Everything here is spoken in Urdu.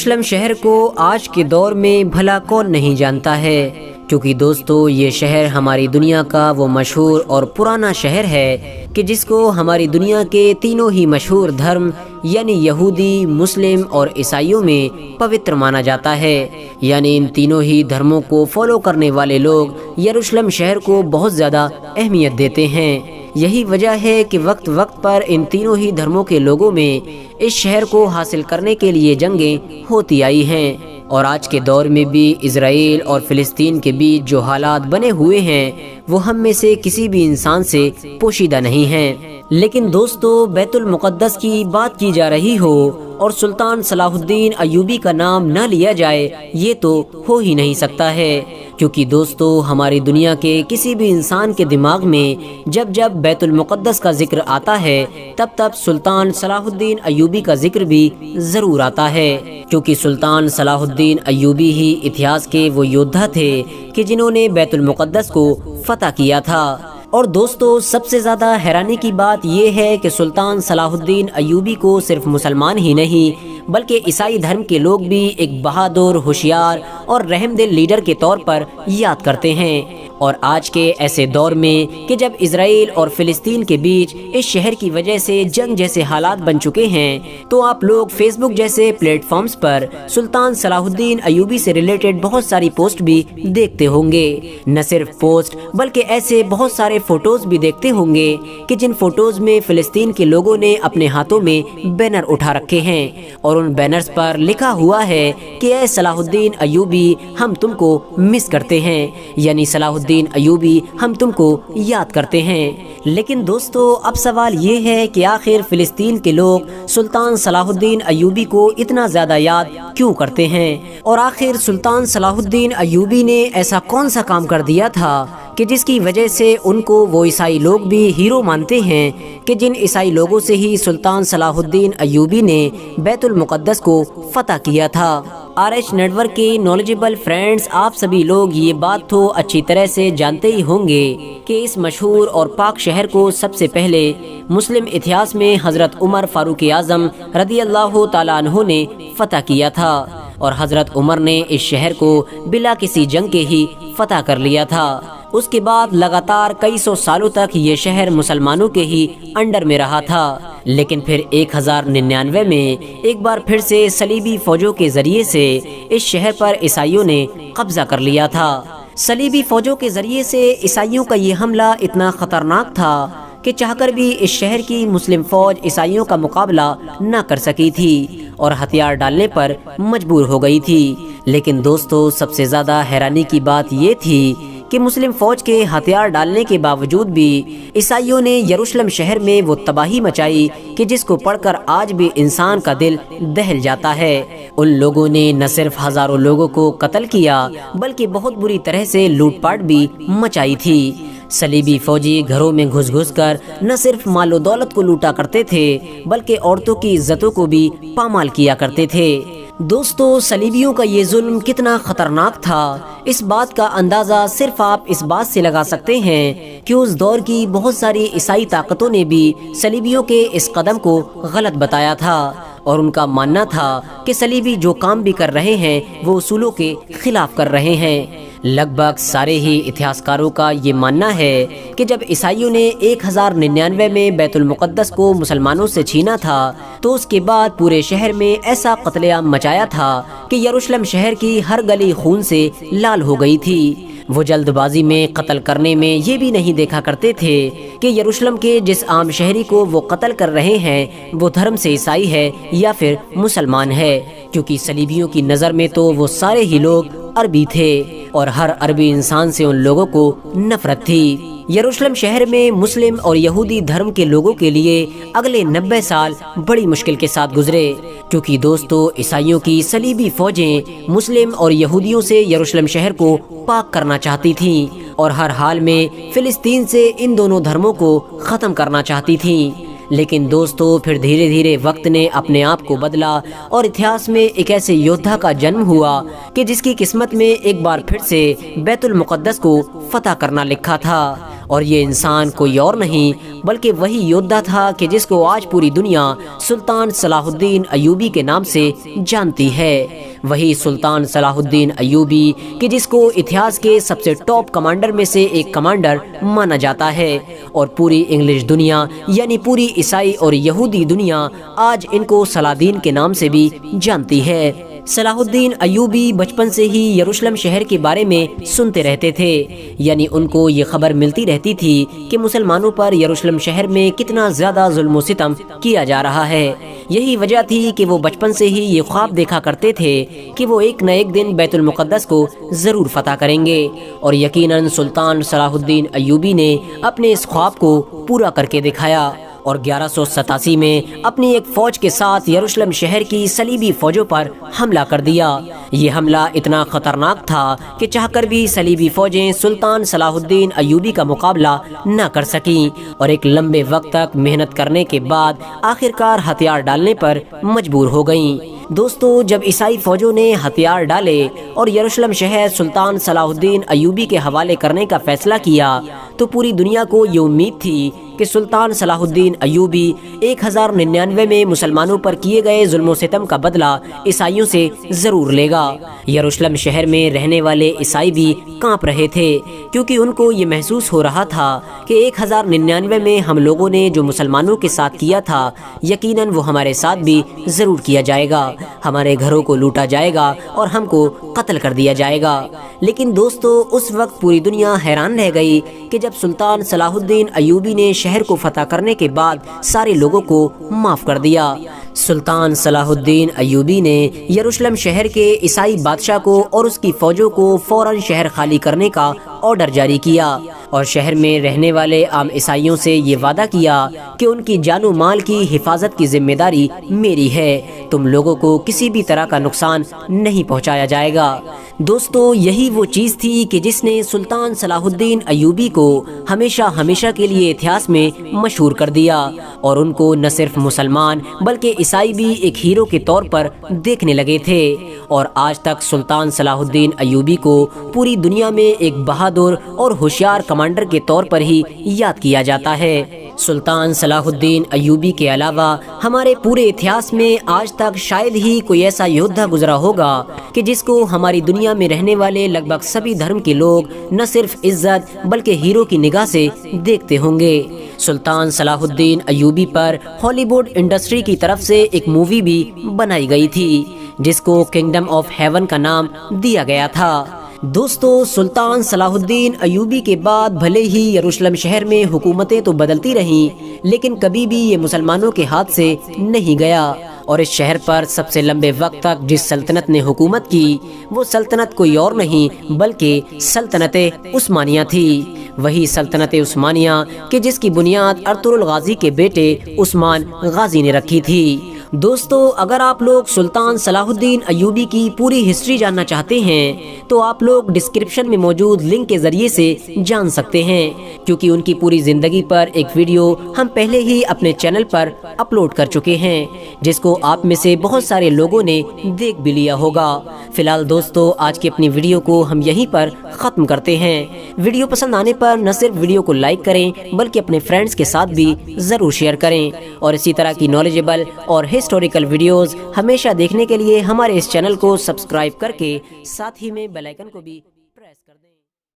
یروشلم شہر کو آج کے دور میں بھلا کون نہیں جانتا ہے، کیونکہ دوستو یہ شہر ہماری دنیا کا وہ مشہور اور پرانا شہر ہے کہ جس کو ہماری دنیا کے تینوں ہی مشہور دھرم یعنی یہودی، مسلم اور عیسائیوں میں پوتر مانا جاتا ہے۔ یعنی ان تینوں ہی دھرموں کو فالو کرنے والے لوگ یروشلم شہر کو بہت زیادہ اہمیت دیتے ہیں۔ یہی وجہ ہے کہ وقت وقت پر ان تینوں ہی دھرموں کے لوگوں میں اس شہر کو حاصل کرنے کے لیے جنگیں ہوتی آئی ہیں، اور آج کے دور میں بھی اسرائیل اور فلسطین کے بیچ جو حالات بنے ہوئے ہیں وہ ہم میں سے کسی بھی انسان سے پوشیدہ نہیں ہیں۔ لیکن دوستو بیت المقدس کی بات کی جا رہی ہو اور سلطان صلاح الدین ایوبی کا نام نہ لیا جائے یہ تو ہو ہی نہیں سکتا ہے، کیونکہ دوستو ہماری دنیا کے کسی بھی انسان کے دماغ میں جب بیت المقدس کا ذکر آتا ہے تب سلطان صلاح الدین ایوبی کا ذکر بھی ضرور آتا ہے، کیونکہ سلطان صلاح الدین ایوبی ہی اتہاس کے وہ یودھا تھے کہ جنہوں نے بیت المقدس کو فتح کیا تھا۔ اور دوستو سب سے زیادہ حیرانی کی بات یہ ہے کہ سلطان صلاح الدین ایوبی کو صرف مسلمان ہی نہیں بلکہ عیسائی دھرم کے لوگ بھی ایک بہادر، ہوشیار اور رحم دل لیڈر کے طور پر یاد کرتے ہیں۔ اور آج کے ایسے دور میں کہ جب اسرائیل اور فلسطین کے بیچ اس شہر کی وجہ سے جنگ جیسے حالات بن چکے ہیں تو آپ لوگ فیس بک جیسے پلیٹ فارمز پر سلطان صلاح الدین ایوبی سے ریلیٹڈ بہت ساری پوسٹ بھی دیکھتے ہوں گے۔ نہ صرف پوسٹ بلکہ ایسے بہت سارے فوٹوز بھی دیکھتے ہوں گے کہ جن فوٹوز میں فلسطین کے لوگوں نے اپنے ہاتھوں میں بینر اٹھا رکھے ہیں اور ان بینرز پر لکھا ہوا ہے کہ اے صلاح الدین ایوبی ہم تم کو مس کرتے ہیں، یعنی صلاح الدین ایوبی ہم تم کو یاد کرتے ہیں۔ لیکن دوستو اب سوال یہ ہے کہ آخر فلسطین کے لوگ سلطان صلاح الدین ایوبی کو اتنا زیادہ یاد کیوں کرتے ہیں، اور آخر سلطان صلاح الدین ایوبی نے ایسا کون سا کام کر دیا تھا کہ جس کی وجہ سے ان کو وہ عیسائی لوگ بھی ہیرو مانتے ہیں کہ جن عیسائی لوگوں سے ہی سلطان صلاح الدین ایوبی نے بیت المقدس کو فتح کیا تھا۔ RH نیٹ ورک کے نالجبل فرینڈز آپ سبھی لوگ یہ بات تو اچھی طرح سے جانتے ہی ہوں گے کہ اس مشہور اور پاک شہر کو سب سے پہلے مسلم اتہاس میں حضرت عمر فاروق اعظم رضی اللہ تعالیٰ عنہ نے فتح کیا تھا، اور حضرت عمر نے اس شہر کو بلا کسی جنگ کے ہی فتح کر لیا تھا۔ اس کے بعد لگاتار کئی سو سالوں تک یہ شہر مسلمانوں کے ہی انڈر میں رہا تھا، لیکن پھر 1099 میں ایک بار پھر سے صلیبی فوجوں کے ذریعے سے اس شہر پر عیسائیوں نے قبضہ کر لیا تھا۔ صلیبی فوجوں کے ذریعے سے عیسائیوں کا یہ حملہ اتنا خطرناک تھا کہ چاہ کر بھی اس شہر کی مسلم فوج عیسائیوں کا مقابلہ نہ کر سکی تھی اور ہتھیار ڈالنے پر مجبور ہو گئی تھی۔ لیکن دوستو سب سے زیادہ حیرانی کی بات یہ تھی کہ مسلم فوج کے ہتھیار ڈالنے کے باوجود بھی عیسائیوں نے یروشلم شہر میں وہ تباہی مچائی کہ جس کو پڑھ کر آج بھی انسان کا دل دہل جاتا ہے۔ ان لوگوں نے نہ صرف ہزاروں لوگوں کو قتل کیا بلکہ بہت بری طرح سے لوٹ پاٹ بھی مچائی تھی۔ صلیبی فوجی گھروں میں گھس گھس کر نہ صرف مال و دولت کو لوٹا کرتے تھے بلکہ عورتوں کی عزتوں کو بھی پامال کیا کرتے تھے۔ دوستو صلیبیوں کا یہ ظلم کتنا خطرناک تھا اس بات کا اندازہ صرف آپ اس بات سے لگا سکتے ہیں کہ اس دور کی بہت ساری عیسائی طاقتوں نے بھی صلیبیوں کے اس قدم کو غلط بتایا تھا، اور ان کا ماننا تھا کہ صلیبی جو کام بھی کر رہے ہیں وہ اصولوں کے خلاف کر رہے ہیں۔ لگ بھگ سارے ہی اتہاسکاروں کا یہ ماننا ہے کہ جب عیسائیوں نے 1099 میں بیت المقدس کو مسلمانوں سے چھینا تھا تو اس کے بعد پورے شہر میں ایسا قتل عام مچایا تھا کہ یروشلم شہر کی ہر گلی خون سے لال ہو گئی تھی۔ وہ جلد بازی میں قتل کرنے میں یہ بھی نہیں دیکھا کرتے تھے کہ یروشلم کے جس عام شہری کو وہ قتل کر رہے ہیں وہ دھرم سے عیسائی ہے یا پھر مسلمان ہے، کیونکہ صلیبیوں کی نظر میں تو وہ سارے ہی لوگ عربی تھے اور ہر عربی انسان سے ان لوگوں کو نفرت تھی۔ یروشلم شہر میں مسلم اور یہودی دھرم کے لوگوں کے لیے اگلے 90 سال بڑی مشکل کے ساتھ گزرے، کیونکہ دوستو عیسائیوں کی صلیبی فوجیں مسلم اور یہودیوں سے یروشلم شہر کو پاک کرنا چاہتی تھیں اور ہر حال میں فلسطین سے ان دونوں دھرموں کو ختم کرنا چاہتی تھیں۔ لیکن دوستو پھر دھیرے دھیرے وقت نے اپنے آپ کو بدلا اور اتہاس میں ایک ایسے یودھا کا جنم ہوا کہ جس کی قسمت میں ایک بار پھر سے بیت المقدس کو فتح کرنا لکھا تھا، اور یہ انسان کوئی اور نہیں بلکہ وہی یودھا تھا کہ جس کو آج پوری دنیا سلطان صلاح الدین ایوبی کے نام سے جانتی ہے۔ وہی سلطان صلاح الدین ایوبی کہ جس کو اتہاس کے سب سے ٹاپ کمانڈر میں سے ایک کمانڈر مانا جاتا ہے، اور پوری انگلش دنیا یعنی پوری عیسائی اور یہودی دنیا آج ان کو صلاح الدین کے نام سے بھی جانتی ہے۔ صلاح الدین ایوبی بچپن سے ہی یروشلم شہر کے بارے میں سنتے رہتے تھے، یعنی ان کو یہ خبر ملتی رہتی تھی کہ مسلمانوں پر یروشلم شہر میں کتنا زیادہ ظلم و ستم کیا جا رہا ہے۔ یہی وجہ تھی کہ وہ بچپن سے ہی یہ خواب دیکھا کرتے تھے کہ وہ ایک نہ ایک دن بیت المقدس کو ضرور فتح کریں گے، اور یقیناً سلطان صلاح الدین ایوبی نے اپنے اس خواب کو پورا کر کے دکھایا، اور 1187 میں اپنی ایک فوج کے ساتھ یروشلم شہر کی صلیبی فوجوں پر حملہ کر دیا۔ یہ حملہ اتنا خطرناک تھا کہ چاہ کر بھی صلیبی فوجیں سلطان صلاح الدین ایوبی کا مقابلہ نہ کر سکیں، اور ایک لمبے وقت تک محنت کرنے کے بعد آخرکار ہتھیار ڈالنے پر مجبور ہو گئیں۔ دوستو جب عیسائی فوجوں نے ہتھیار ڈالے اور یروشلم شہر سلطان صلاح الدین ایوبی کے حوالے کرنے کا فیصلہ کیا تو پوری دنیا کو یہ امید تھی کہ سلطان صلاح الدین ایوبی 1099 میں مسلمانوں پر کیے گئے ظلم و ستم کا بدلہ عیسائیوں سے ضرور لے گا۔ یروشلم شہر میں رہنے والے عیسائی بھی کانپ رہے تھے، کیونکہ ان کو یہ محسوس ہو رہا تھا کہ 1099 میں ہم لوگوں نے جو مسلمانوں کے ساتھ کیا تھا یقیناً وہ ہمارے ساتھ بھی ضرور کیا جائے گا، ہمارے گھروں کو لوٹا جائے گا اور ہم کو قتل کر دیا جائے گا۔ لیکن دوستو اس وقت پوری دنیا حیران رہ گئی کہ جب سلطان صلاح الدین ایوبی نے شہر کو فتح کرنے کے بعد سارے لوگوں کو معاف کر دیا۔ سلطان صلاح الدین ایوبی نے یروشلم شہر کے عیسائی بادشاہ کو اور اس کی فوجوں کو فوراً شہر خالی کرنے کا آرڈر جاری کیا، اور شہر میں رہنے والے عام عیسائیوں سے یہ وعدہ کیا کہ ان کی جان و مال کی حفاظت کی ذمہ داری میری ہے، تم لوگوں کو کسی بھی طرح کا نقصان نہیں پہنچایا جائے گا۔ دوستو یہی وہ چیز تھی کہ جس نے سلطان صلاح الدین ایوبی کو ہمیشہ ہمیشہ کے لیے اتہاس میں مشہور کر دیا، اور ان کو نہ صرف مسلمان بلکہ عیسائی بھی ایک ہیرو کے طور پر دیکھنے لگے تھے، اور آج تک سلطان صلاح الدین ایوبی کو پوری دنیا میں ایک بہادر اور ہوشیار کمانڈر کے طور پر ہی یاد کیا جاتا ہے۔ سلطان صلاح الدین ایوبی کے علاوہ ہمارے پورے اتہاس میں آج تک شاید ہی کوئی ایسا یودھا گزرا ہوگا کہ جس کو ہماری دنیا میں رہنے والے لگ بھگ سبھی دھرم کے لوگ نہ صرف عزت بلکہ ہیرو کی نگاہ سے دیکھتے ہوں گے۔ سلطان صلاح الدین ایوبی پر ہالی ووڈ انڈسٹری کی طرف سے ایک مووی بھی بنائی گئی تھی جس کو کنگڈم آف ہیون کا نام دیا گیا تھا۔ دوستو سلطان صلاح الدین ایوبی کے بعد بھلے ہی یروشلم شہر میں حکومتیں تو بدلتی رہیں، لیکن کبھی بھی یہ مسلمانوں کے ہاتھ سے نہیں گیا، اور اس شہر پر سب سے لمبے وقت تک جس سلطنت نے حکومت کی وہ سلطنت کوئی اور نہیں بلکہ سلطنت عثمانیہ تھی۔ وہی سلطنت عثمانیہ کہ جس کی بنیاد ارطغرل غازی کے بیٹے عثمان غازی نے رکھی تھی۔ دوستو اگر آپ لوگ سلطان صلاح الدین ایوبی کی پوری ہسٹری جاننا چاہتے ہیں تو آپ لوگ ڈسکرپشن میں موجود لنک کے ذریعے سے جان سکتے ہیں، کیونکہ ان کی پوری زندگی پر ایک ویڈیو ہم پہلے ہی اپنے چینل پر اپلوڈ کر چکے ہیں جس کو آپ میں سے بہت سارے لوگوں نے دیکھ بھی لیا ہوگا۔ فی الحال دوستو آج کی اپنی ویڈیو کو ہم یہیں پر ختم کرتے ہیں۔ ویڈیو پسند آنے پر نہ صرف ویڈیو کو لائک کریں بلکہ اپنے فرینڈز کے ساتھ بھی ضرور شیئر کریں، اور اسی طرح کی نالجیبل اور ہسٹوریکل ویڈیوز ہمیشہ دیکھنے کے لیے ہمارے اس چینل کو سبسکرائب کر کے ساتھ ہی میں بیل آئیکن کو بھی